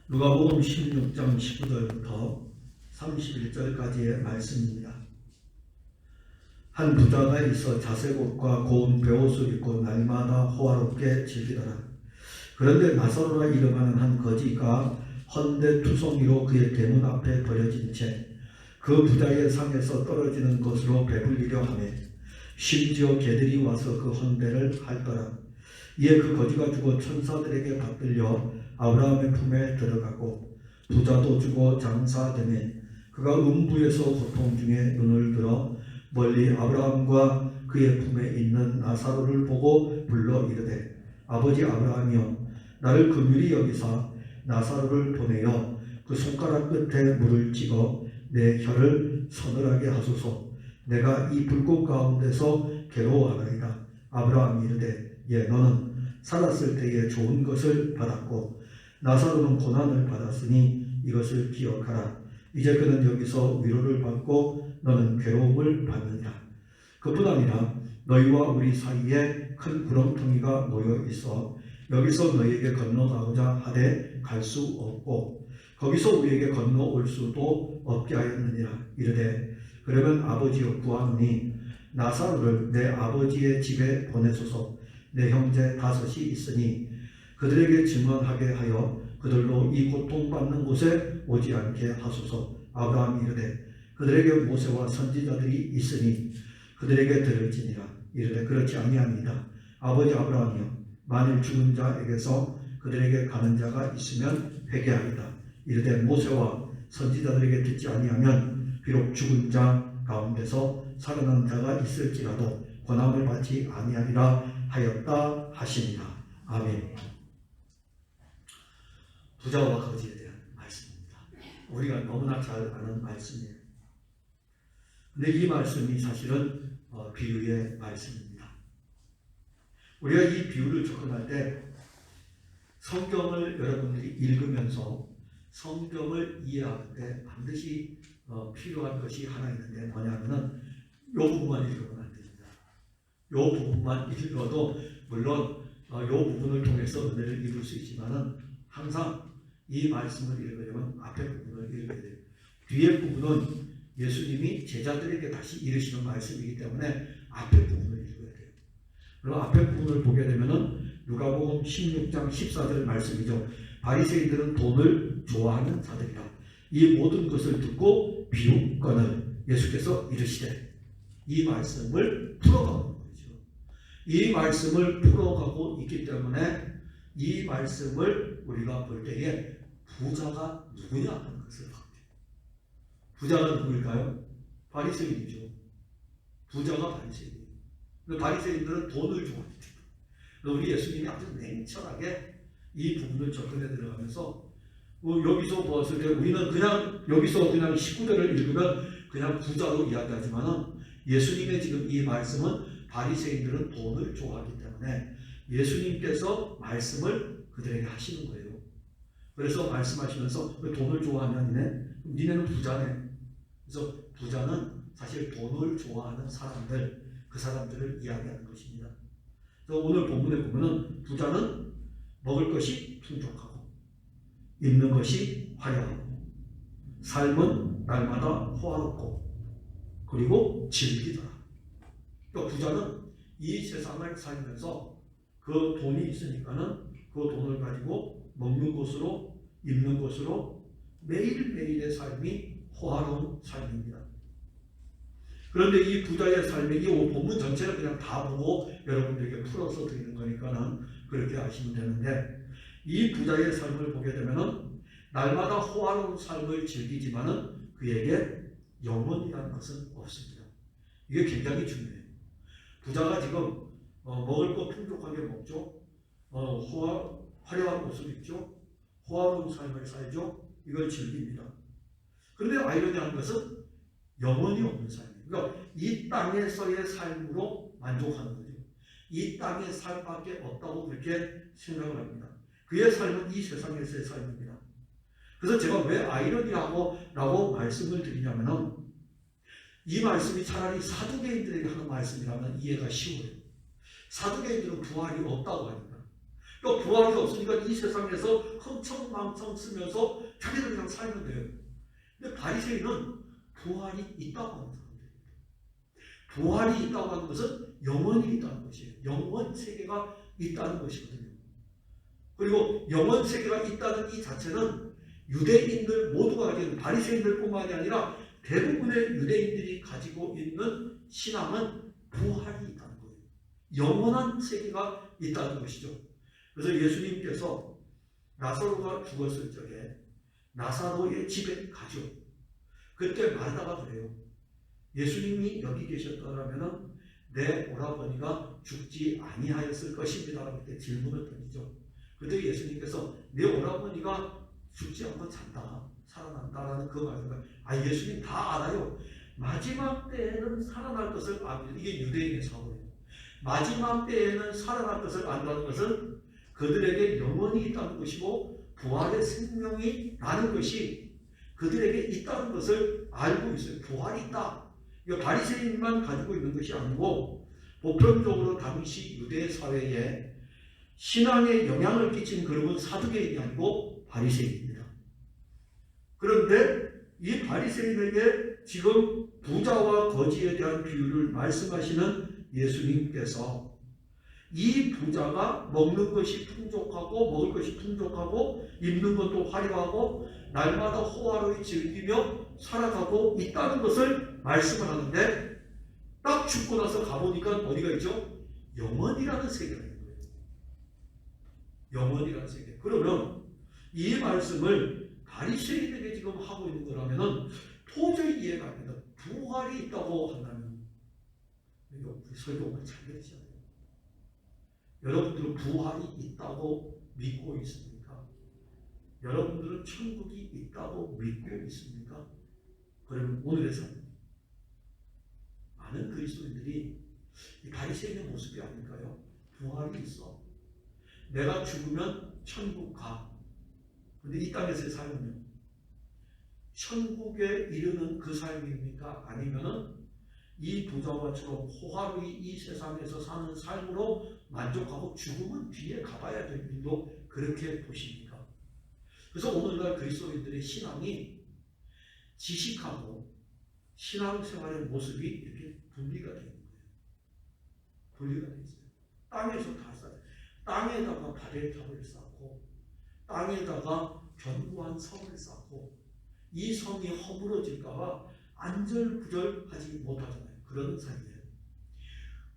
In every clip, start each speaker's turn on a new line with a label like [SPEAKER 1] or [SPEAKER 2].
[SPEAKER 1] 누가복음 16장 19절부터 31절까지의 말씀입니다. 한 부자가 있어 자색옷과 고운 베옷을 입고 날마다 호화롭게 즐기더라. 그런데 나사로라 이름하는 한 거지가 헌데 투성이로 그의 대문 앞에 버려진 채 그 부자의 상에서 떨어지는 것으로 배불리려 하며 심지어 개들이 와서 그 헌데를 핥더라. 이에 그 거지가 죽어 천사들에게 받들려 아브라함의 품에 들어가고 부자도 죽어 장사되매 그가 음부에서 고통 중에 눈을 들어 멀리 아브라함과 그의 품에 있는 나사로를 보고 불러 이르되 아버지 아브라함이여 나를 긍휼히 여기사 나사로를 보내어 그 손가락 끝에 물을 찍어 내 혀를 서늘하게 하소서. 내가 이 불꽃 가운데서 괴로워하나이다. 아브라함이 이르되 예 너는 살았을 때에 좋은 것을 받았고 나사로는 고난을 받았으니 이것을 기억하라. 이제 그는 여기서 위로를 받고 너는 괴로움을 받느니라. 그뿐 아니라 너희와 우리 사이에 큰 구렁텅이가 놓여 있어 여기서 너희에게 건너가고자 하되 갈 수 없고 거기서 우리에게 건너올 수도 없게 하였느니라. 이르되 그러면 아버지여 구하노니 나사로를 내 아버지의 집에 보내소서. 내 형제 5이 있으니 그들에게 증언하게 하여 그들로 이 고통받는 곳에 오지 않게 하소서. 아브라함이 이르되 그들에게 모세와 선지자들이 있으니 그들에게 들을지니라. 이르되 그렇지 아니하니이다. 아버지 아브라함이여 만일 죽은 자에게서 그들에게 가는 자가 있으면 회개하리다. 이르되 모세와 선지자들에게 듣지 아니하면 비록 죽은 자 가운데서 살아난 자가 있을지라도 권함을 받지 아니하리라 하였다 하시니라. 아멘. 부자와 거지에 대한 말씀입니다. 우리가 너무나 잘 아는 말씀이에요. 근데 이 말씀이 사실은 비유의 말씀입니다. 우리가 이 비유를 접근할 때 성경을 여러분들이 읽으면서 성경을 이해하는데 반드시 필요한 것이 하나 있는데 뭐냐면은 이 부분만 읽으면 안 됩니다. 이 부분만 읽어도 물론 이 부분을 통해서 은혜를 이룰 수 있지만은 항상 이 말씀을 읽으려면 앞에 부분을 읽어야 돼요. 뒤에 부분은 예수님이 제자들에게 다시 이르시는 말씀이기 때문에 앞에 부분을 읽어야 돼요. 그리고 앞에 부분을 보게 되면은 누가복음 16장 14절 말씀이죠. 바리새인들은 돈을 좋아하는 자들이라. 이 모든 것을 듣고 비웃거늘 예수께서 이르시되 이 말씀을 풀어가는 거죠. 이 말씀을 풀어가고 있기 때문에 이 말씀을 우리가 볼 때에 부자가 누구냐 하는 것을 봐요. 부자가 누구일까요? 바리새인이죠. 부자가 바리새인이에요. 바리새인들은 돈을 좋아합니다. 우리 예수님이 아주 냉철하게 이 부분을 접근해 들어가면서 여기서 보았을 때 우리는 그냥 여기서 그냥 19절을 읽으면 그냥 부자로 이야기하지만은 예수님의 지금 이 말씀은 바리새인들은 돈을 좋아하기 때문에 예수님께서 말씀을 그들에게 하시는 거예요. 그래서 말씀하시면서 돈을 좋아하면 니네는 부자네. 그래서 부자는 사실 돈을 좋아하는 사람들, 그 사람들을 이야기하는 것입니다. 그래서 오늘 본문에 보면은 부자는 먹을 것이 풍족하고 입는 것이 화려하고 삶은 날마다 호화롭고 그리고 즐기더라. 그러니까 부자는 이 세상을 살면서 그 돈이 있으니까는 그 돈을 가지고 먹는 것으로 입는 것으로 매일매일의 삶이 호화로운 삶입니다. 그런데 이 부자의 삶의 이 본문 전체를 그냥 다 보고 여러분들에게 풀어서 드리는 거니까는 그렇게 아시면 되는데 이 부자의 삶을 보게 되면은 날마다 호화로운 삶을 즐기지만은 그에게 영원이라는 것은 없습니다. 이게 굉장히 중요해요. 부자가 지금 먹을 거 풍족하게 먹죠. 화려한 옷을 입죠. 호화로운 삶을 살죠. 이걸 즐깁니다. 그런데 아이러니한 것은 영원이 없는 삶이에요. 그러니까 이 땅에서의 삶으로 만족하는 거죠. 이 땅의 삶밖에 없다고 그렇게 생각을 합니다. 그의 삶은 이 세상에서의 삶입니다. 그래서 제가 왜 아이러니라고 말씀을 드리냐면은 이 말씀이 차라리 사두개인들에게 하는 말씀이라면 이해가 쉬워요. 사두개인들은 부활이 없다고 합니다. 또 부활이 없으니까 이 세상에서 흥청망청 쓰면서 자기들 그냥 살면 돼요. 근데 바리새인은 부활이 있다고 하는 사람들입니다. 부활이 있다고 하는 것은 영원이 있다는 것이에요. 영원 세계가 있다는 것이거든요. 그리고 영원 세계가 있다는 이 자체는 유대인들 모두가 가지고 바리새인들뿐만이 아니라 대부분의 유대인들이 가지고 있는 신앙은 부활이 있다는 거예요. 영원한 세계가 있다는 것이죠. 그래서 예수님께서 나사로가 죽었을 적에 나사로의 집에 가죠. 그때 마르다가 그래요. 예수님이 여기 계셨더라면 내 오라버니가 죽지 아니하였을 것입니다. 그때 질문을 던지죠. 그때 예수님께서 내 오라버니가 죽지 않고 잔다, 살아난다라는 그 말씀을 예수님 다 알아요. 마지막 때에는 살아날 것을 압니다. 이게 유대인의 사고예요. 마지막 때에는 살아날 것을 안다는 것은 그들에게 영원히 있다는 것이고 부활의 생명이 나는 것이 그들에게 있다는 것을 알고 있어요. 부활이 있다. 이거 바리새인만 가지고 있는 것이 아니고 보편적으로 당시 유대 사회에 신앙에 영향을 끼친 그룹은 사두개인이 아니고 바리새인입니다. 그런데 이 바리새인에게 지금 부자와 거지에 대한 비유를 말씀하시는 예수님께서 이 부자가 먹는 것이 풍족하고 먹을 것이 풍족하고 입는 것도 화려하고 날마다 호화로이 즐기며 살아가고 있다는 것을 말씀을 하는데 딱 죽고 나서 가보니까 어디가 있죠? 영원이라는 세계가 있는 거예요. 영원이라는 세계. 그러면 이 말씀을 바리새인에게 지금 하고 있는 거라면 도저히 이해가 안 된다. 부활이 있다고 한다면 우리 설교가 잘 되지 않아요. 여러분들은 부활이 있다고 믿고 있습니까? 여러분들은 천국이 있다고 믿고 있습니까? 그러면 오늘의 삶 많은 그리스도인들이 이 바리새인의 모습이 아닐까요? 부활이 있어. 내가 죽으면 천국 가. 근데 이 땅에서의 삶은요? 천국에 이르는 그 삶입니까? 아니면은 이 부자와처럼 호화로이 이 세상에서 사는 삶으로 만족하고 죽음은 뒤에 가봐야 될 일도 그렇게 보십니까? 그래서 오늘날 그리스도인들의 신앙이 지식하고 신앙생활의 모습이 이렇게 분리가 되어 있는 거예요. 분리가 되어 있어요. 땅에서 다 쌓아요. 땅에다가 바벨탑을 쌓고 땅에다가 견고한 성을 쌓고 이 성이 허물어질까봐 안절부절하지 못하잖아요. 그런 사이에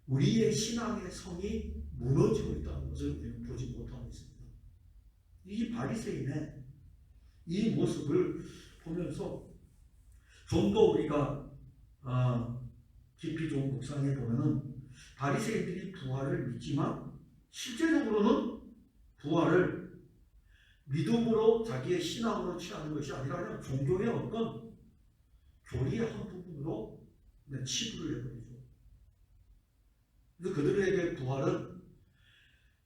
[SPEAKER 1] 우리의 신앙의 성이 무너지고 있다는 것을 우리는 보지 못하고 있습니다. 이 바리새인의 이 모습을 보면서 좀 더 우리가 깊이 좀 묵상해 보면은 바리새인들이 부활을 믿지만 실제적으로는 부활을 믿음으로 자기의 신앙으로 취하는 것이 아니라 그냥 종교의 어떤 교리의 한 부분으로 그냥 치부를 해버리죠. 그래서 그들에게 부활은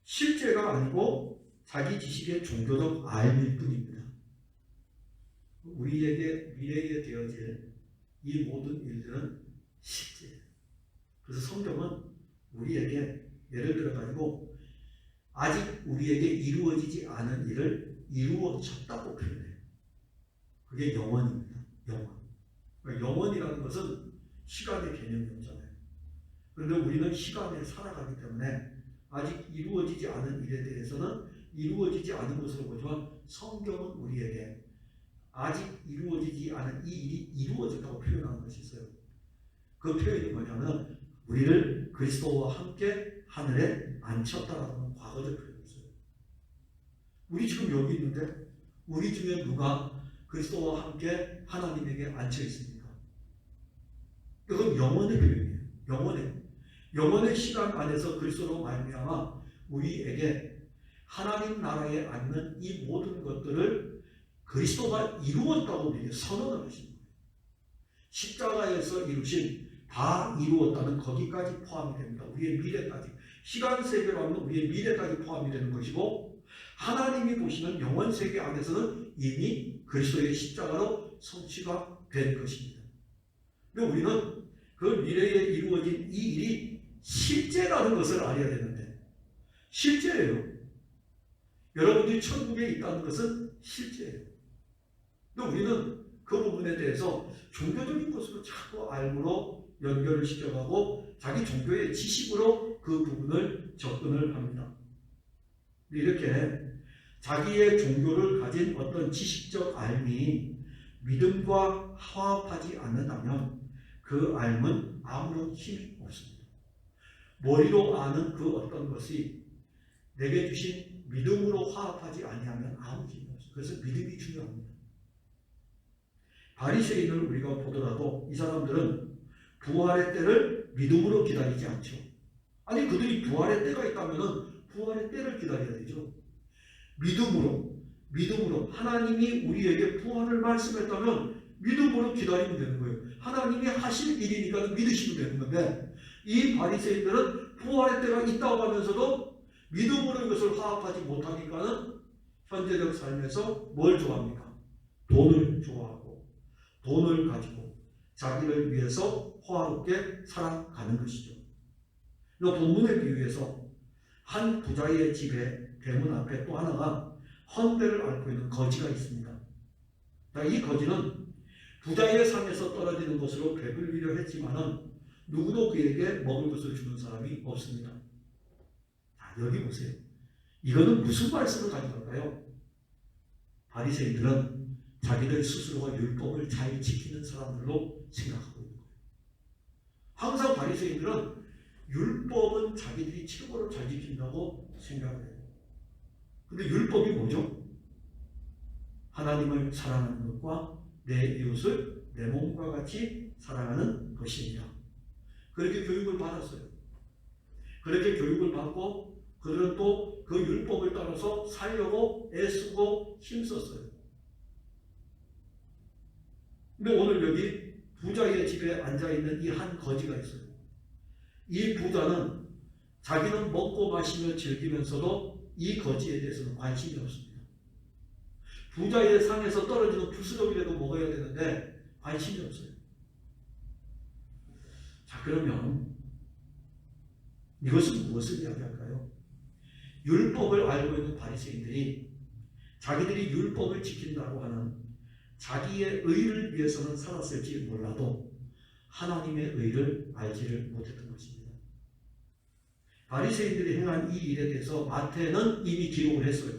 [SPEAKER 1] 실제가 아니고 자기 지식의 종교적 알일 뿐입니다. 우리에게 미래에 되어질 이 모든 일들은 실제예요. 그래서 성경은 우리에게 예를 들어 가지고 아직 우리에게 이루어지지 않은 일을 이루어졌다고 표현해요. 그게 영원입니다. 영원. 그러니까 영원이라는 것은 시간의 개념이 없잖아요. 그런데 우리는 시간에 살아가기 때문에 아직 이루어지지 않은 일에 대해서는 이루어지지 않은 것으로 보지만 성경은 우리에게 아직 이루어지지 않은 이 일이 이루어졌다고 표현하는 것이 있어요. 그 표현이 뭐냐면 우리를 그리스도와 함께 하늘에 앉혔다라는 과거적 표현이 있어요. 우리 지금 여기 있는데 우리 중에 누가 그리스도와 함께 하나님에게 앉혀 있습니까? 이건 영원의 표현이에요. 영원의 시간 안에서 그리스도로 말미암아 우리에게 하나님 나라에 앉는 이 모든 것들을 그리스도가 이루었다고 우리에게 선언을 하신 거예요. 십자가에서 이루신 다 이루었다는 거기까지 포함이 됩니다. 우리의 미래까지. 시간 세계로 하면 우리의 미래까지 포함이 되는 것이고 하나님이 보시는 영원 세계 안에서는 이미 그리스도의 십자가로 성취가 된 것입니다. 근데 우리는 그 미래에 이루어진 이 일이 실제라는 것을 알아야 되는데 실제예요. 여러분들이 천국에 있다는 것은 실제예요. 근데 우리는 그 부분에 대해서 종교적인 것으로 자꾸 알므로 연결을 시켜가고 자기 종교의 지식으로 그 부분을 접근을 합니다. 이렇게 자기의 종교를 가진 어떤 지식적 알미 믿음과 화합하지 않는다면 그 알은 아무런 힘이 없습니다. 머리로 아는 그 어떤 것이 내게 주신 믿음으로 화합하지 아니하면 아무 힘이 없어요. 그래서 믿음이 중요합니다. 바리새인을 우리가 보더라도 이 사람들은 부활의 때를 믿음으로 기다리지 않죠. 아니 그들이 부활의 때가 있다면 부활의 때를 기다려야 되죠. 믿음으로 하나님이 우리에게 부활을 말씀했다면 믿음으로 기다리면 되는 거예요. 하나님이 하실 일이니까 믿으시면 되는 건데 이 바리새인들은 부활의 때가 있다고 하면서도 믿음으로 이것을 화합하지 못하니까는 현재적 삶에서 뭘 좋아합니까? 돈을 좋아하고 돈을 가지고 자기를 위해서 호화롭게 살아가는 것이죠. 이 본문의 비유에서 한 부자의 집에 대문 앞에 또 하나가 헌배를 앓고 있는 거지가 있습니다. 이 거지는 부자의 상에서 떨어지는 것으로 배불리려 했지만은 누구도 그에게 먹을 것을 주는 사람이 없습니다. 자, 여기 보세요. 이거는 무슨 말씀을 가진 걸까요? 바리새인들은 자기들 스스로가 율법을 잘 지키는 사람들로 생각하고 있는 거예요. 항상 바리새인들은 율법은 자기들이 최고로 잘 지킨다고 생각을 해요. 근데 율법이 뭐죠? 하나님을 사랑하는 것과 내 이웃을 내 몸과 같이 사랑하는 것입니다. 그렇게 교육을 받았어요. 그렇게 교육을 받고 그들은 또 그 율법을 따라서 살려고 애쓰고 힘썼어요. 근데 오늘 여기 부자의 집에 앉아있는 이 한 거지가 있어요. 이 부자는 자기는 먹고 마시며 즐기면서도 이 거지에 대해서는 관심이 없습니다. 부자의 상에서 떨어지는 부스러기라도 먹어야 되는데 관심이 없어요. 자, 그러면 이것은 무엇을 이야기할까요? 율법을 알고 있는 바리새인들이 자기들이 율법을 지킨다고 하는 자기의 의를 위해서는 살았을지 몰라도 하나님의 의를 알지를 못했던 것입니다. 바리새인들이 행한 이 일에 대해서 마태는 이미 기록을 했어요.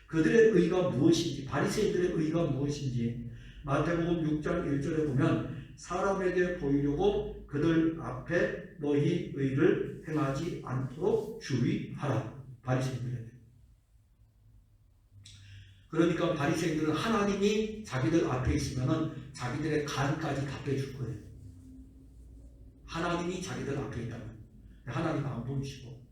[SPEAKER 1] 그들의 의가 무엇인지, 바리새인들의 의가 무엇인지 마태복음 6장 1절에 보면 사람에게 보이려고 그들 앞에 너희 의를 행하지 않도록 주의하라. 바리새인들에게. 그러니까 바리새인들은 하나님이 자기들 앞에 있으면은 자기들의 간까지 다 빼줄 거예요. 하나님이 자기들 앞에 있다면 하나님 안 보이시고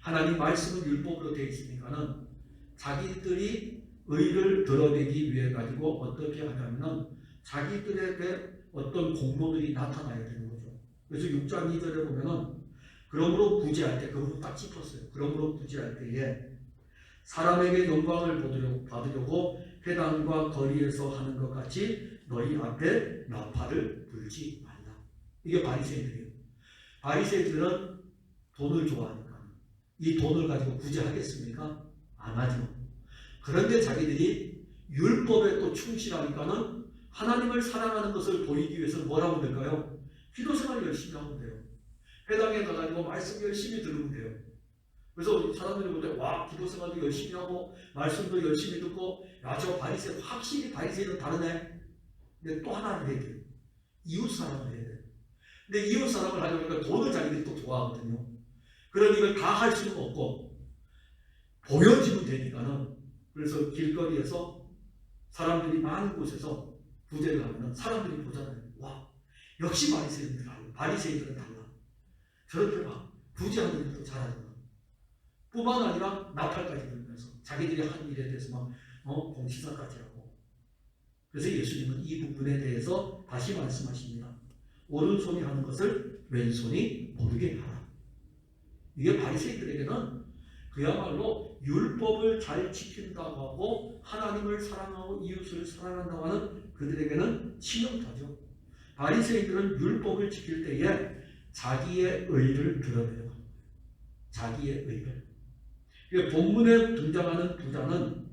[SPEAKER 1] 하나님 말씀은 율법으로 되어 있으니까는 자기들이 의를 드러내기 위해 가지고 어떻게 하냐면은 자기들에게 어떤 공로들이 나타나야 되는 거죠. 그래서 6장 2절에 보면은 그러므로 구제할 때, 그러므로 딱 짚었어요. 그러므로 구제할 때에 사람에게 영광을 받으려고 회당과 거리에서 하는 것 같이 너희 앞에 나팔을 불지 말라. 이게 바리새인들이에요. 바리새인들은 돈을 좋아하니까 이 돈을 가지고 구제하겠습니까? 안 하죠. 그런데 자기들이 율법에 또 충실하니까는 하나님을 사랑하는 것을 보이기 위해서 뭘 하면 될까요? 기도생활 열심히 하면 돼요. 회당에 가가지고 말씀 열심히 들으면 돼요. 그래서 사람들이 볼 때 와, 기도생활도 열심히 하고 말씀도 열심히 듣고 야, 저 바리새 확실히 바리새는 다르네. 근데 또 하나 해야 돼요. 이웃 사랑을 해야 돼요. 근데 이웃 사랑을 하려니까 돈을 자기들이 또 좋아하거든요. 그러니 이걸 다 할 수는 없고 보여지면 되니까는 그래서 길거리에서 사람들이 많은 곳에서 구제를 하면 사람들이 보잖아요. 와, 역시 바리새인들은 달라. 바리새인들은 달라. 저렇게 막 구제하는 일도 잘하잖아. 뿐만 아니라 나팔까지 불면서 자기들이 한 일에 대해서 막 공시사까지 하고. 그래서 예수님은 이 부분에 대해서 다시 말씀하십니다. 오른손이 하는 것을 왼손이 모르게 하라. 이게 바리새인들에게는 그야말로 율법을 잘 지킨다고 하고 하나님을 사랑하고 이웃을 사랑한다고 하는 그들에게는 치명타죠. 바리새인들은 율법을 지킬 때에 자기의 의를 드러내려고 합니다. 자기의 의를. 본문에 등장하는 부자는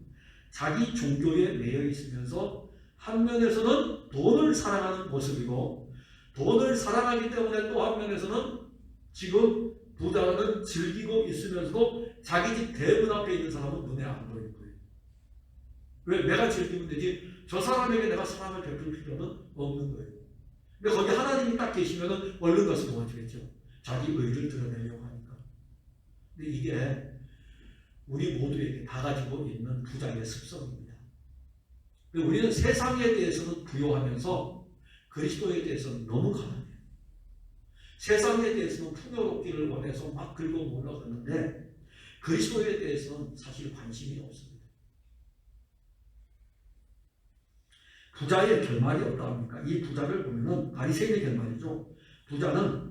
[SPEAKER 1] 자기 종교에 매여 있으면서 한 면에서는 돈을 사랑하는 모습이고, 돈을 사랑하기 때문에 또 한 면에서는 지금 부자는 즐기고 있으면서도 자기 집 대문 앞에 있는 사람은 눈에 안 보이는 거예요. 왜? 내가 즐기면 되지 저 사람에게 내가 사랑을 베풀 필요는 없는 거예요. 근데 거기 하나님이 딱 계시면 얼른 가서 도와주겠죠. 자기 의를 드러내려고 하니까. 근데 이게 우리 모두에게 다 가지고 있는 부자의 습성입니다. 우리는 세상에 대해서는 부요하면서 그리스도에 대해서는 너무 가난해요. 세상에 대해서는 풍요롭기를 원해서 막 긁어 몰아갔는데 그리스도에 대해서는 사실 관심이 없습니다. 부자의 결말이 어떠합니까? 이 부자를 보면은 바리새인의 결말이죠. 부자는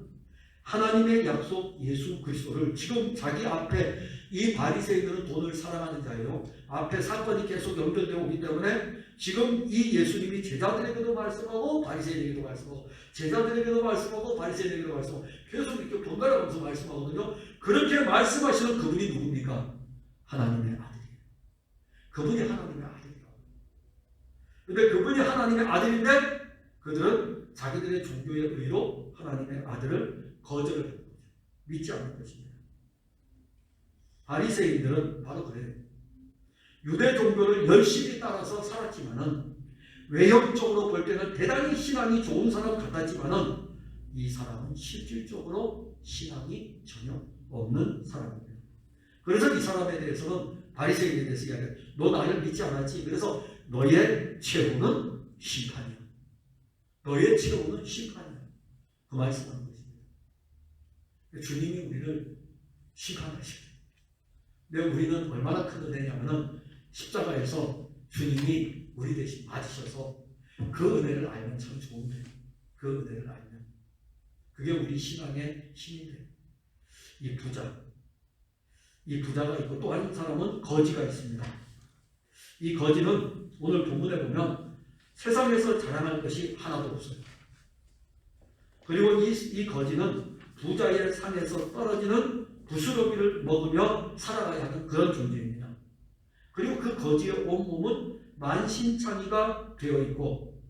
[SPEAKER 1] 하나님의 약속 예수 그리스도를 지금 자기 앞에, 이 바리새인들은 돈을 사랑하는 자예요. 앞에 사건이 계속 연결되어 오기 때문에 지금 이 예수님이 제자들에게도 말씀하고 바리새인에게도 말씀하고 제자들에게도 말씀하고 바리새인에게도 말씀하고 계속 이렇게 번갈아 가면서 말씀하거든요. 그렇게 말씀하시는 그분이 누굽니까? 하나님의 아들이에요. 그분이 하나님의 아들이에요. 근데 그분이 하나님의 아들인데 그들은 자기들의 종교의 의로 하나님의 아들을 거절을 하는 거죠. 믿지 않는 것입니다. 바리새인들은 바로 그래요. 유대 종교를 열심히 따라서 살았지만은 외형적으로 볼 때는 대단히 신앙이 좋은 사람 같았지만은 이 사람은 실질적으로 신앙이 전혀 없는 사람입니다. 그래서 이 사람에 대해서는 바리새인에 대해서 이야기해요. 너 나를 믿지 않았지? 그래서 너의 최후는 심판이야. 너의 최후는 심판이야. 그 말씀하는 것입니다. 주님이 우리를 심판하십니다. 근데 우리는 얼마나 큰 은혜냐면은 십자가에서 주님이 우리 대신 맞으셔서 그 은혜를 알면 참 좋은데, 그 은혜를 알면 그게 우리 신앙의 힘이 돼요. 이 부자가 있고 또 한 사람은 거지가 있습니다. 이 거지는 오늘 본문에 보면 세상에서 자랑할 것이 하나도 없어요. 그리고 이 거지는 부자의 상에서 떨어지는 부스러기를 먹으며 살아가야 하는 그런 존재입니다. 그리고 그 거지의 온몸은 만신창이가 되어 있고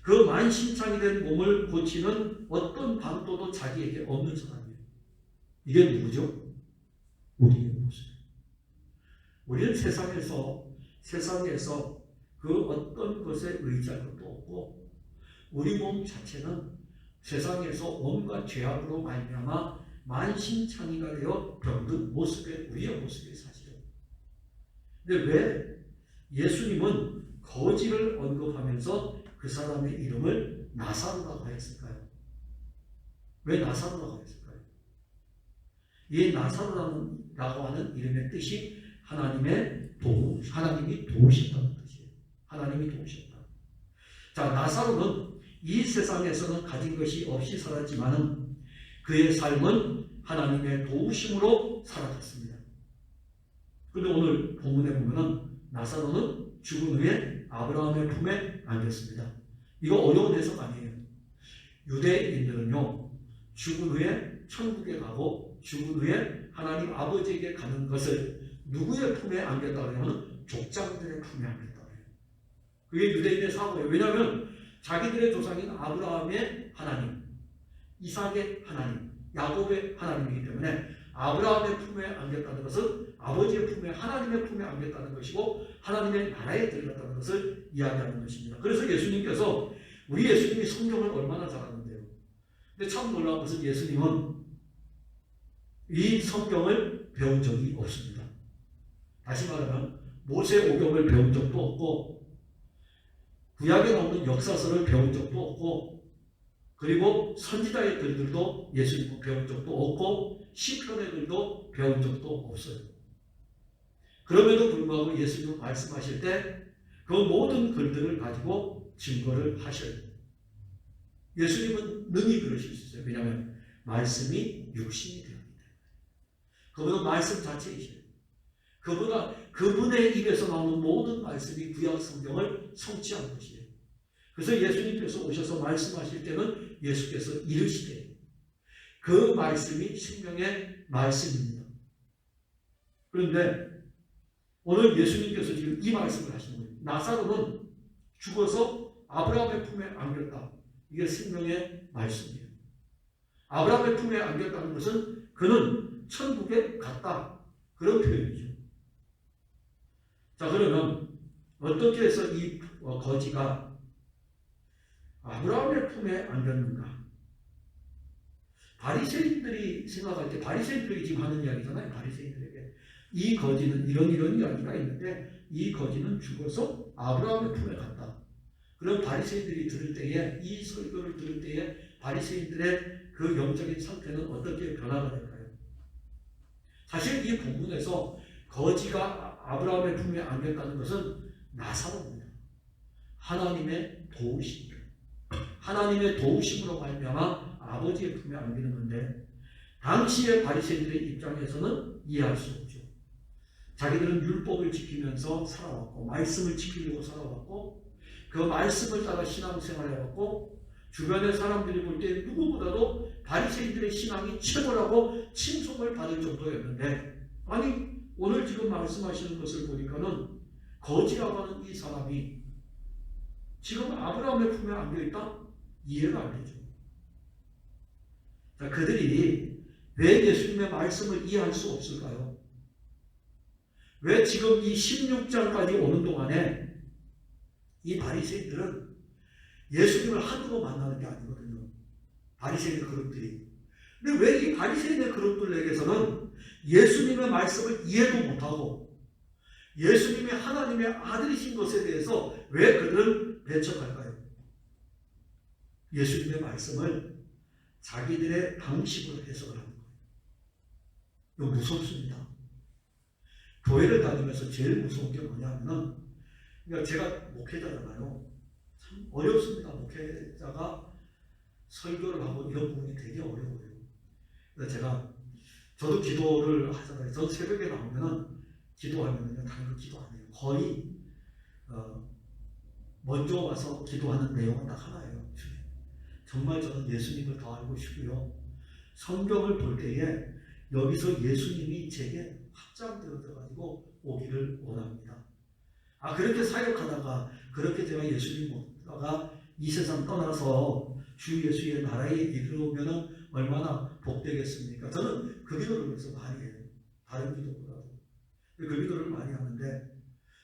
[SPEAKER 1] 그 만신창이 된 몸을 고치는 어떤 방도도 자기에게 없는 사람이에요. 이게 누구죠? 우리의 모습이에요. 우리는 세상에서 그 어떤 것에 의지할 것도 없고 우리 몸 자체는 세상에서 온갖 죄악으로 말미암아 만신창이가 되어 병든 모습의 우리의 모습이 사실은. 근데 왜 예수님은 거지를 언급하면서 그 사람의 이름을 나사로라고 했을까요? 왜 나사로라고 했을까요? 이 나사로라고 하는 이름의 뜻이 하나님이 도우셨다는 뜻이에요. 하나님이 도우셨다. 자, 나사로는 이 세상에서는 가진 것이 없이 살았지만은 그의 삶은 하나님의 도우심으로 살아갔습니다. 그런데 오늘 본문에 보면은 나사로는 죽은 후에 아브라함의 품에 안겼습니다. 이거 어려운 해석 아니에요. 유대인들은요, 죽은 후에 천국에 가고 죽은 후에 하나님 아버지에게 가는 것을 누구의 품에 안겼다고 하냐면 족장들의 품에 안겼다고 해요. 그게 유대인의 사고예요. 왜냐하면 자기들의 조상인 아브라함의 하나님, 이삭의 하나님, 야곱의 하나님이기 때문에 아브라함의 품에 안겼다는 것은 아버지의 품에, 하나님의 품에 안겼다는 것이고 하나님의 나라에 들어갔다는 것을 이야기하는 것입니다. 그래서 예수님께서, 우리 예수님이 성경을 얼마나 잘하는데요. 근데 참 놀라운 것은 예수님은 이 성경을 배운 적이 없습니다. 다시 말하면 모세오경을 배운 적도 없고 구약에 나오는 역사서를 배운 적도 없고 그리고 선지자의 글들도 예수님은 배운 적도 없고 시편의 글도 배운 적도 없어요. 그럼에도 불구하고 예수님은 말씀하실 때 그 모든 글들을 가지고 증거를 하셔요. 예수님은 능히 그러실 수 있어요. 왜냐하면 말씀이 육신이 되었기 때문에. 그분은 말씀 자체이셔요. 그분의 입에서 나오는 모든 말씀이 구약 성경을 성취한 것이에요. 그래서 예수님께서 오셔서 말씀하실 때는 예수께서 이르시되 그 말씀이 생명의 말씀입니다. 그런데 오늘 예수님께서 지금 이 말씀을 하시는 거예요. 나사로는 죽어서 아브라함의 품에 안겼다. 이게 생명의 말씀이에요. 아브라함의 품에 안겼다는 것은 그는 천국에 갔다. 그런 표현이죠. 자, 그러면 어떻게 해서 이 거지가 아브라함의 품에 안겼는가? 바리새인들이 생각할 때, 바리새인들이 지금 하는 이야기잖아요. 바리새인들에게 이 거지는 이런 이야기가 있는데 이 거지는 죽어서 아브라함의 품에 갔다. 그럼 바리새인들이 들을 때에, 이 설교를 들을 때에 바리새인들의 그 영적인 상태는 어떻게 변화가 될까요? 사실 이 본문에서 거지가 아브라함의 품에 안겼다는 것은 나사로입니다. 하나님의 도우심, 하나님의 도우심으로 말미암아 아버지의 품에 안기는 건데, 당시의 바리새인들의 입장에서는 이해할 수 없죠. 자기들은 율법을 지키면서 살아왔고, 말씀을 지키려고 살아왔고, 그 말씀을 따라 신앙생활을 해왔고, 주변의 사람들이 볼 때 누구보다도 바리새인들의 신앙이 최고라고 칭송을 받을 정도였는데, 아니 오늘 지금 말씀하시는 것을 보니까는 거지라고 하는 이 사람이 지금 아브라함의 품에 안겨있다? 이해가 안 되죠. 자, 그들이 왜 예수님의 말씀을 이해할 수 없을까요? 왜 지금 이 16장까지 오는 동안에 이 바리새인들은 예수님을 한두번 만나는 게 아니거든요. 바리새인의 그룹들이. 근데 왜 이 바리새인의 그룹들에게서는 예수님의 말씀을 이해도 못하고 예수님이 하나님의 아들이신 것에 대해서 왜 그들은 배척할까요? 예수님의 말씀을 자기들의 방식으로 해석을 하는 거예요. 이거 무섭습니다. 교회를 다니면서 제일 무서운 게 뭐냐면은, 그러니까 제가 목회자잖아요. 참 어렵습니다. 목회자가 설교를 하고 이런 부분이 되게 어려워요. 그래서 저도 기도를 하잖아요. 저도 새벽에 나오면은 기도하면은요, 다른 기도 안 해요. 거의 먼저 와서 기도하는 내용은 딱 하나예요. 정말 저는 예수님을 더 알고 싶고요. 성경을 볼 때에 여기서 예수님이 제게 확장되어져 가지고 오기를 원합니다. 그렇게 사역하다가 그렇게 제가 예수님 보다가 이 세상 떠나서 주 예수의 나라에 이르면 얼마나 복되겠습니까? 저는 그 기도를 그래서 많이 해요. 다른 기도보다도. 그 기도를 많이 하는데,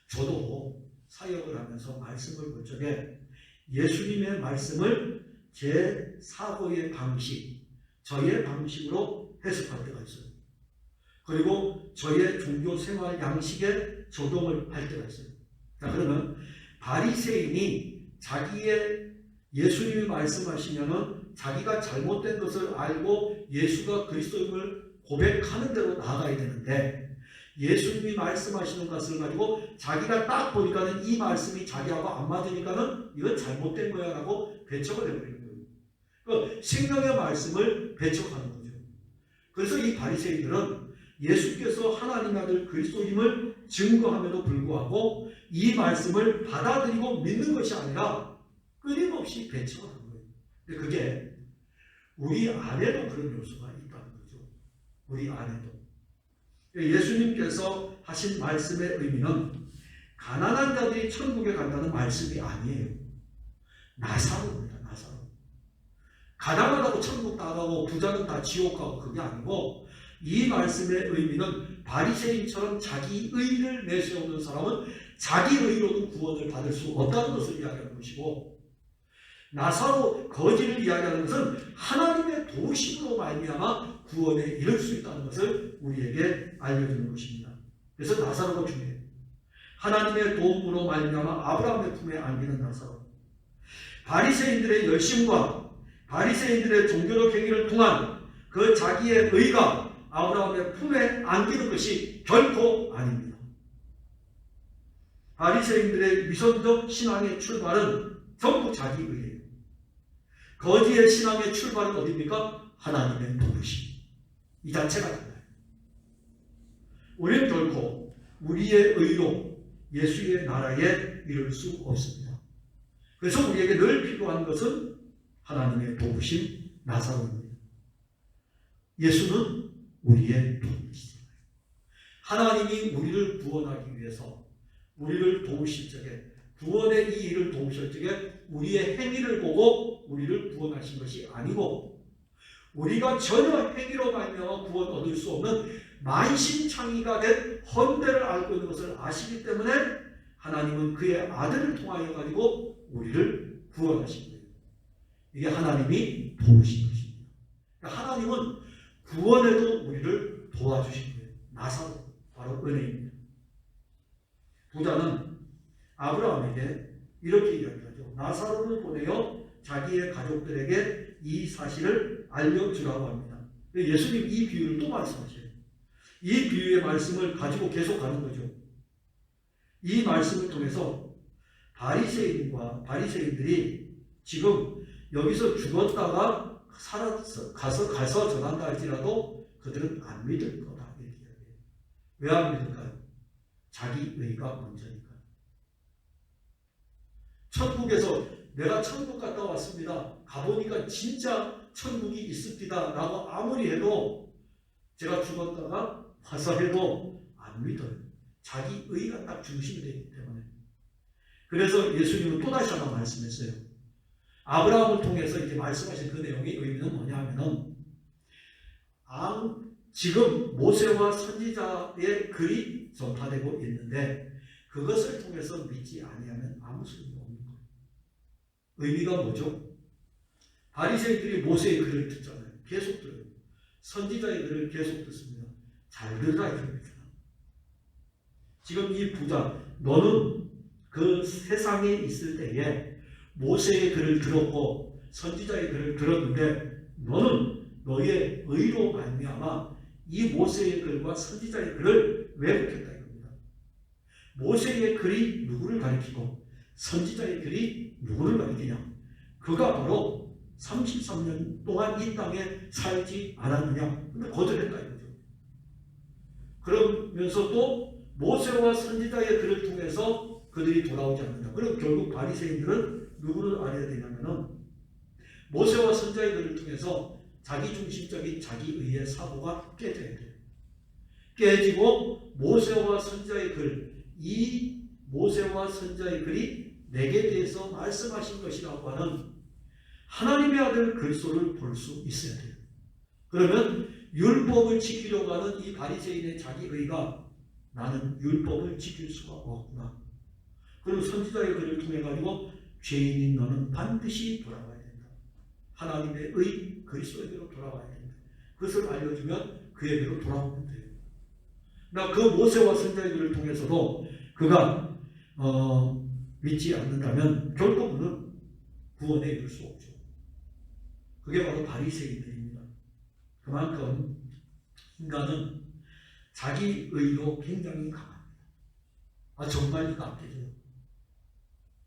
[SPEAKER 1] 저도 사역을 하면서 말씀을 볼 적에 예수님의 말씀을 제 사고의 방식, 저의 방식으로 해석할 때가 있어요. 그리고 저의 종교 생활 양식에 적용을 할 때가 있어요. 자, 그러면 바리새인이 자기의 예수님이 말씀하시면은 자기가 잘못된 것을 알고 예수가 그리스도임을 고백하는 대로 나아가야 되는데, 예수님이 말씀하시는 것을 가지고 자기가 딱 보니까는 이 말씀이 자기하고 안 맞으니까는 이건 잘못된 거야 라고 배척을 해버리는 거예요. 그러니까 생명의 말씀을 배척하는 거죠. 그래서 이 바리새인들은 예수께서 하나님의 아들 그리스도임을 증거함에도 불구하고 이 말씀을 받아들이고 믿는 것이 아니라 끊임없이 배척을 하는 거예요. 근데 그게 우리 안에도 그런 요소가 있다는 거죠. 우리 안에도. 예수님께서 하신 말씀의 의미는 가난한 자들이 천국에 간다는 말씀이 아니에요. 나사로입니다. 나사로. 가난하다고 천국 다 가고 부자는 다 지옥 가고 그게 아니고, 이 말씀의 의미는 바리새인처럼 자기 의를 내세우는 사람은 자기 의로는 구원을 받을 수 없다는 것을 이야기하는 것이고, 나사로 거지를 이야기하는 것은 하나님의 도우심으로 말미암아 구원에 이를 수 있다는 것을 우리에게 알려주는 것입니다. 그래서 나사로가 중요해요. 하나님의 도움으로 말미암아 아브라함의 품에 안기는 나사로. 바리새인들의 열심과 바리새인들의 종교적 행위를 통한 그 자기의 의가 아브라함의 품에 안기는 것이 결코 아닙니다. 바리새인들의 위선적 신앙의 출발은 전부 자기 의예요. 거지의 신앙의 출발은 어디입니까? 하나님의 도우심. 이 자체가 달라요. 우리는 결코 우리의 의로 예수의 나라에 이룰 수 없습니다. 그래서 우리에게 늘 필요한 것은 하나님의 도우심, 나사로입니다. 예수는 우리의 도움이시잖아요. 하나님이 우리를 구원하기 위해서 우리를 도우실 적에 구원의 이 일을 도우실 적에 우리의 행위를 보고 우리를 구원하신 것이 아니고 우리가 전혀 행위로 말미암아 구원 얻을 수 없는 만신창이가 된 헌대를 알고 있는 것을 아시기 때문에 하나님은 그의 아들을 통하여 가지고 우리를 구원하신 거예요. 이게 하나님이 도우신 것입니다. 하나님은 구원에도 우리를 도와주신 거예요. 나사로 바로 은혜입니다. 부자는 아브라함에게 이렇게 이야기하죠. 나사로를 보내어 자기의 가족들에게 이 사실을 알려주라고 합니다. 예수님 이 비유를 또 말씀하셔요. 이 비유의 말씀을 가지고 계속 가는 거죠. 이 말씀을 통해서 바리새인들이 지금 여기서 죽었다가 가서 전한다 할지라도 그들은 안 믿을 거다 이렇게 이야기해요. 왜 안 믿을까요? 자기 의가 먼저니까요. 천국에서 내가 천국 갔다 왔습니다. 가보니까 진짜 천국이 있습니다 라고 아무리 해도 제가 죽었다가 와서 해도 안 믿어요. 자기 의가 딱 중심이 되기 때문에. 그래서 예수님은 또다시 한번 말씀했어요. 아브라함을 통해서 이제 말씀하신 그 내용의 의미는 뭐냐 하면은 지금 모세와 선지자의 글이 전파되고 있는데 그것을 통해서 믿지 아니하면 아무 소용이 없는 거예요. 의미가 뭐죠? 바리새인들이 모세의 글을 듣잖아요. 계속 들어요. 선지자의 글을 계속 듣습니다. 잘 들으라 이겁니다. 지금 이 부자, 너는 그 세상에 있을 때에 모세의 글을 들었고 선지자의 글을 들었는데 너는 너의 의로 말미암아 이 모세의 글과 선지자의 글을 왜곡했다 이겁니다. 모세의 글이 누구를 가리키고 선지자의 글이 누구를 가리키냐? 그가 바로 33년 동안 이 땅에 살지 않았느냐? 근데 거절했다 이거죠. 그러면서 또 모세와 선지자의 글을 통해서 그들이 돌아오지 않는다. 그럼 결국 바리새인들은 누구를 알아야 되냐면은 모세와 선지자의 글을 통해서 자기중심적인 자기의의 사고가 깨져야 돼요. 깨지고 모세와 선지자의 글, 이 모세와 선지자의 글이 내게 대해서 말씀하신 것이라고 하는 하나님의 아들 그리스도를 볼 수 있어야 돼요. 그러면 율법을 지키려고 하는 이 바리새인의 자기의가 나는 율법을 지킬 수가 없구나. 그리고 선지자의 글을 통해 가지고 죄인인 너는 반드시 돌아와야 된다. 하나님의 의 그리스도에게로 돌아와야 된다. 그것을 알려주면 그에게로 돌아오면 돼요. 그 모세와 선지자의 글을 통해서도 그가 믿지 않는다면 결국은 구원에 이를 수 없죠. 그게 바로 바리새인들입니다. 그만큼 인간은 자기 의로 굉장히 강합니다. 정말 이거 안 되죠.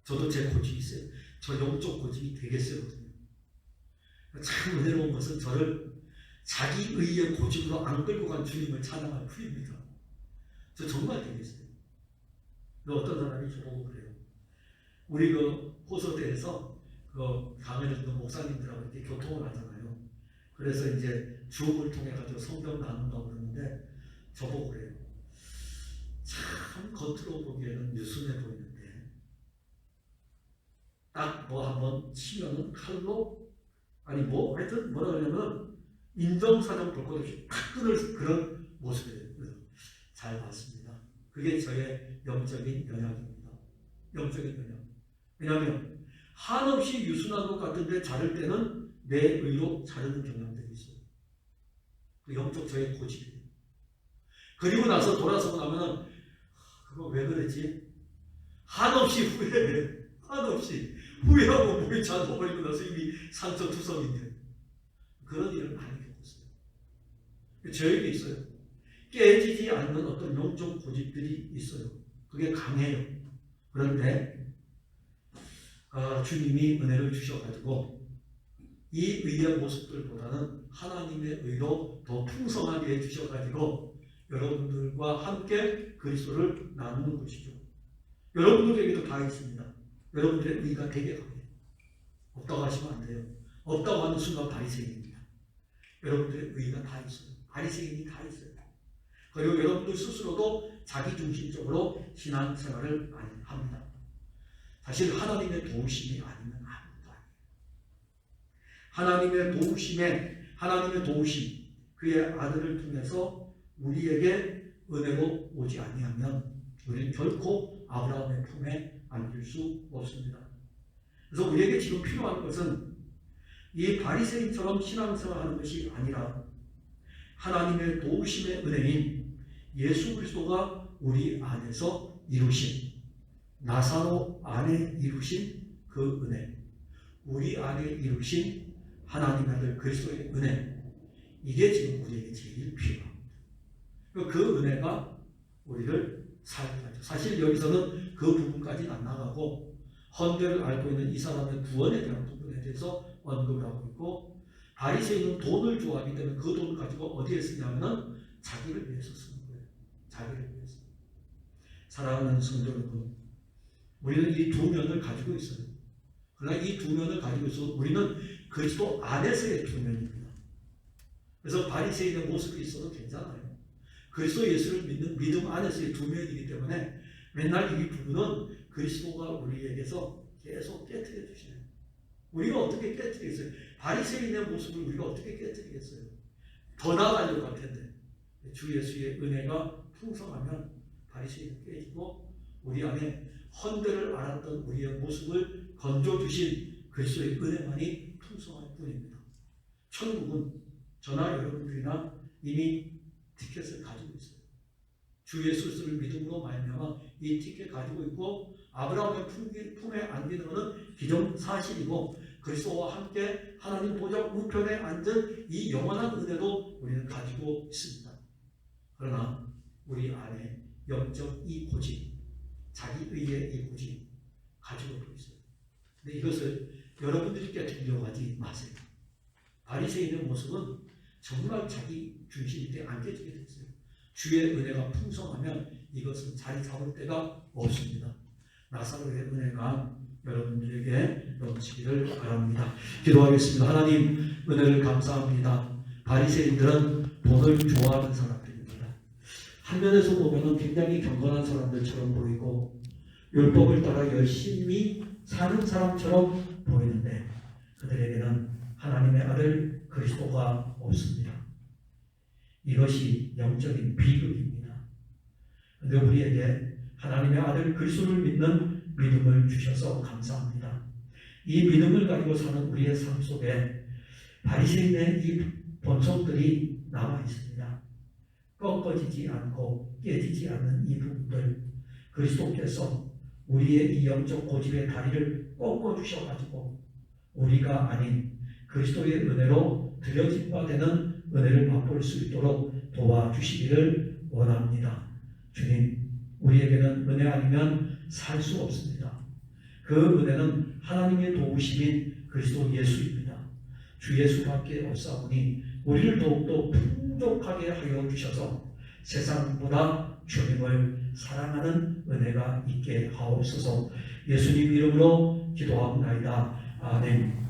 [SPEAKER 1] 저도 제 고집이 있어요. 저 영적 고집이 되게 세거든요. 참 은혜로운 것은 저를 자기 의의 고집으로 안 끌고 간 주님을 찬양할 뿐입니다. 저 정말 되게 세요. 어떤 사람이 저보고 그래요. 우리 호서대에서 강을 듣는 목사님들하고 이렇게 교통을 하잖아요. 그래서 이제 줌을 통해 가지고 성경 나눈다고 그러는데 저보고 그래요. 참 겉으로 보기에는 느슨해 보이는데 딱 한번 치면은 칼로 하여튼 뭐라 그러냐면 인정사정 볼 것 없이 탁 끊을 그런 모습이에요. 잘 봤습니다. 그게 저의 영적인 연약입니다. 영적인 연약. 왜냐하면 한없이 유순한 것 같은데 자를 때는 내 의로 자르는 경향들이 있어요. 그 영적 저의 고집이에요. 그리고 나서 돌아서고 나면은 그거 왜 그랬지? 한없이 후회해. 한없이 후회하고 몸이 잔뜩버리고 나서 이미 상처투성인데 그런 일을 많이 겪었어요. 저에게 있어요. 깨지지 않는 어떤 영적 고집들이 있어요. 그게 강해요. 그런데 주님이 은혜를 주셔가지고 이 의의 모습들보다는 하나님의 의로 더 풍성하게 해주셔가지고 여러분들과 함께 그리스도를 나누는 것이죠. 여러분들에게도 다 있습니다. 여러분들의 의가 되게 강해요. 없다고 하시면 안 돼요. 없다고 하는 순간 바리새인입니다. 여러분들의 의가 다 있어요. 바리새인이 다 있어요. 그리고 여러분들 스스로도 자기중심적으로 신앙생활을 많이 합니다. 사실 하나님의 도우심이 아니면 아무것도 아니에요. 하나님의 도우심, 그의 아들을 통해서 우리에게 은혜로 오지 아니하면 우리는 결코 아브라함의 품에 안길 수 없습니다. 그래서 우리에게 지금 필요한 것은 이 바리새인처럼 신앙생활하는 것이 아니라 하나님의 도우심의 은혜인 예수 그리스도가 우리 안에서 이루신, 나사로 안에 이루신 그 은혜, 우리 안에 이루신 하나님의 아들 그리스도의 은혜, 이게 지금 우리에게 제일 필요합니다. 그 은혜가 우리를 살게 하죠. 사실 여기서는 그 부분까지는 안 나가고 헌대를 앓고 있는 이 사람의 구원에 대한 부분에 대해서 언급을 하고 있고, 바리새인은 돈을 좋아하기 때문에 그 돈을 가지고 어디에 쓰냐면 자기를 위해서 쓰는 거예요. 자기를 위해서. 사랑하는 성도 여러분, 우리는 이 두 면을 가지고 있어요. 그러나 이 두 면을 가지고 있어서 우리는 그리스도 안에서의 두 면입니다. 그래서 바리새인의 모습이 있어도 괜찮아요. 그리스도 예수를 믿는 믿음 안에서의 두 면이기 때문에 맨날 이 부분은 그리스도가 우리에게서 계속 깨트려 주시네요. 우리가 어떻게 깨트리겠어요? 바리새인의 모습을 우리가 어떻게 깨트리겠어요? 더 나아가려고 할 텐데 주 예수의 은혜가 풍성하면 바리새인은 깨지고 우리 안에 헌대를 알았던 우리의 모습을 건져주신 그리스도의 은혜만이 풍성할 뿐입니다. 천국은 저나 여러분들이나 이미 티켓을 가지고 있어요. 주 예수를 믿음으로 말미암아 이 티켓 가지고 있고 아브라함의 품에 안기는 것은 기정사실이고 그리스도와 함께 하나님 보좌 우편에 앉은 이 영원한 은혜도 우리는 가지고 있습니다. 그러나 우리 안에 영적 이 고집, 자기의의 이 고집 가지고 있어요. 근데 이것을 여러분들이 깨뜨리려고 하지 마세요. 바리새인의 모습은 정말 자기 중심인데 안 깨지게 됐어요. 주의 은혜가 풍성하면 이것은 자리 잡을 데가 없습니다. 나사로의 은혜가 여러분들에게 넘치기를 바랍니다. 기도하겠습니다. 하나님, 은혜를 감사합니다. 바리새인들은 돈을 좋아하는 사람들입니다. 한 면에서 보면 굉장히 경건한 사람들처럼 보이고 율법을 따라 열심히 사는 사람처럼 보이는데 그들에게는 하나님의 아들 그리스도가 없습니다. 이것이 영적인 비극입니다. 그런데 우리에게 하나님의 아들 그리스도를 믿는 믿음을 주셔서 감사합니다. 이 믿음을 가지고 사는 우리의 삶 속에 바리새인의 이 본성들이 남아 있습니다. 꺾어지지 않고 깨지지 않는 이 부분들, 그리스도께서 우리의 이 영적 고집의 다리를 꺾어주셔가지고 우리가 아닌 그리스도의 은혜로 드려진 바 되는 은혜를 맛볼 수 있도록 도와주시기를 원합니다. 주님, 우리에게는 은혜 아니면 살 수 없습니다. 그 은혜는 하나님의 도우심인 그리스도 예수입니다. 주 예수밖에 없사오니 우리를 더욱더 풍족하게 하여 주셔서 세상보다 주님을 사랑하는 은혜가 있게 하옵소서. 예수님 이름으로 기도하옵나이다. 아멘.